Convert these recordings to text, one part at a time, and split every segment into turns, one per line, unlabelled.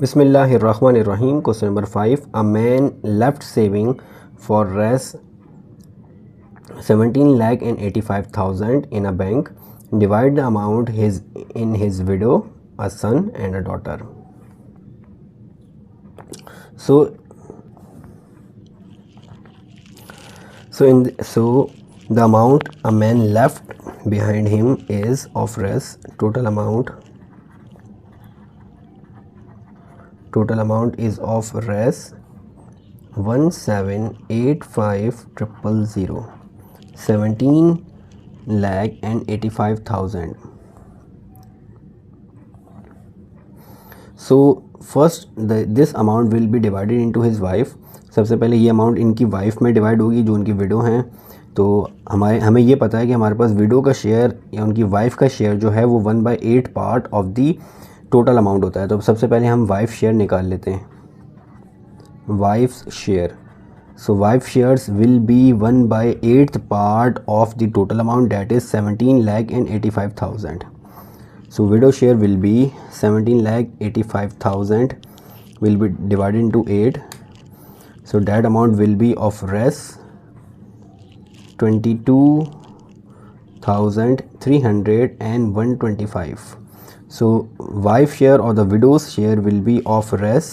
Bismillahirrahmanirrahim. Question number 5. A man left saving for Rs 17 lakh and 85,000 in a bank. Divide the amount in his widow, a son and a daughter. So the amount a man left behind him is of Rs total amount is of Rs 1,785,000, 17 lakh and 85,000. So first this amount will be divided into his wife. सबसे पहले ये amount इनकी wife में divide होगी जो उनकी window हैं। तो हमें ये पता है कि हमारे पास विडो का शेयर या उनकी वाइफ का शेयर जो है वो 1/8 part of the total amount होता है। तो सबसे पहले हम वाइफ शेयर निकाल लेते हैं, wife's share. So wife shares will be 1/8 part of the total amount, that is 17,85,000. So widow share will be 17,85,000 will be divided into 8. So that amount will be of Rs 22,300 and 125. So wife share or the widow's share will be of Rs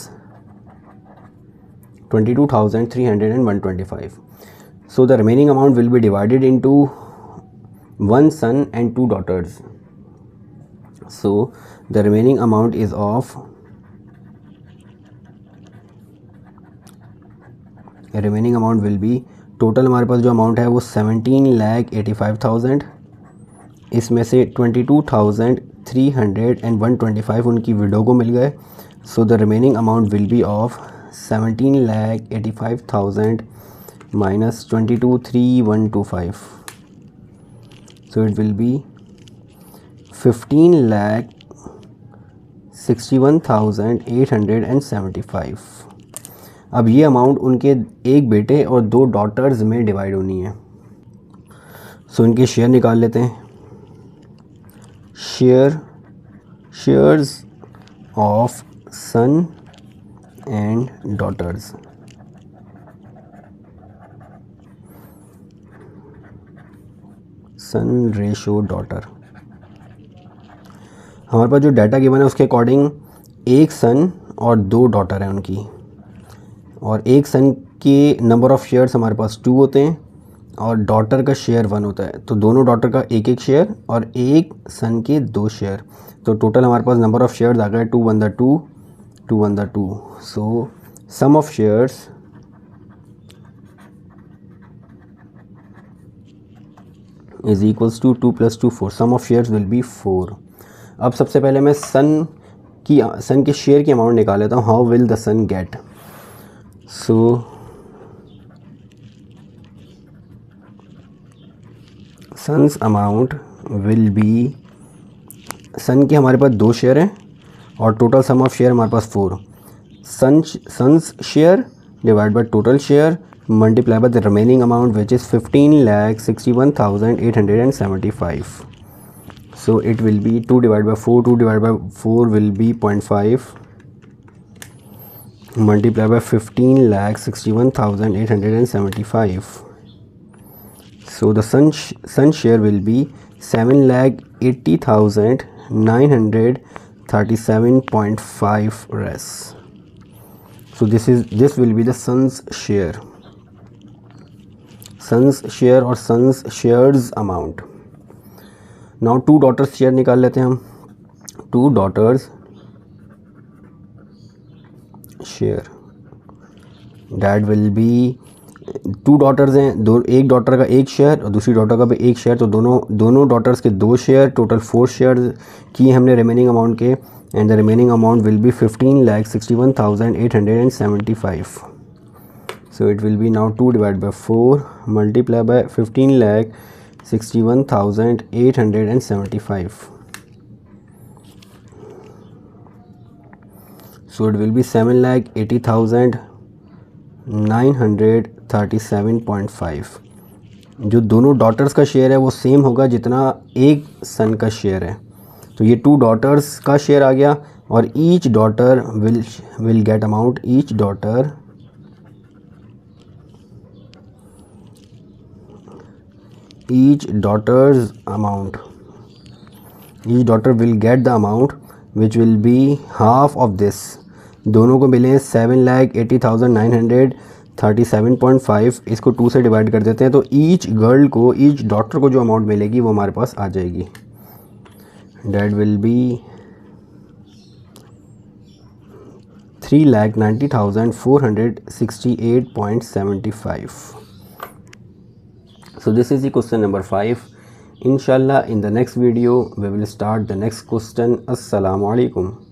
22,300 and 125. So the remaining amount will be divided into one son and two daughters. So the remaining amount is of will be total हमारे पास जो amount है वो 17,85,000, इसमें से 22,300 and 125 उनकी window को मिल गए. So the remaining amount will B of 17,85,000 minus 22,3,125. So it will be 15,61,875. अब ये अमाउंट उनके एक बेटे और दो डॉटर्स में डिवाइड होनी है. सो इनके शेयर निकाल लेते हैं. Shares of son and daughters. Son ratio daughter. हमारे पास जो डाटा गिवन है उसके अकॉर्डिंग एक सन और दो डॉटर हैं उनकी, और एक सन के नंबर ऑफ़ शेयर्स हमारे पास 2 होते हैं और डॉटर का शेयर 1 होता है. तो दोनों डॉटर का एक एक शेयर और एक सन के 2 शेयर. तो टोटल हमारे पास नंबर ऑफ़ शेयर्स आ गए 2 1 2 2 1 2. So sum of shares is equals to 2 + 2 4. Sum of shares will be 4. अब सबसे पहले मैं सन के शेयर की अमाउंट निकाल लेता हूँ. How will the son get. So sons amount will be, son के हमारे पास 2 शेयर हैं और टोटल सम ऑफ शेयर हमारे पास 4. Sons share divide by total share multiply by the remaining amount which is 15,61,875. So it will be 2 divided by 4. 2 divided by 4 will be 0.5 multiplied by 15,61,875. So the sun share will be 7,80,937.5 Rs. So this will be the sun's share. Sun's share or sun's shares amount. Now 2 daughters share निकाल लेते हैं हम. 2 daughters share, that will be 2 daughters हैं, एक daughter का एक share और दूसरी डॉटर का भी एक शेयर. तो दोनों डॉटर्स के 2 शेयर, टोटल 4 शेयर किए हमने रिमेनिंग अमाउंट के. And the remaining amount will B 15,61,875. So it will be now 2 divide by 4 multiply by 15,61,875. So it will be 7,80,937.5. जो दोनों डॉटर्स का शेयर है वो सेम होगा जितना एक सन का शेयर है. तो ये 2 डॉटर्स का शेयर आ गया और each daughter will get amount, each daughters amount, each daughter will get the amount which will be half of this. दोनों को मिले 7,80,937.5। इसको 2 से डिवाइड कर देते हैं तो ईच गर्ल को, ईच डॉटर को जो अमाउंट मिलेगी वो हमारे पास आ जाएगी। That will be 3,90,468.75। So this is the question number 5. Inshallah in the next video we will start the next question. Assalamu alaikum.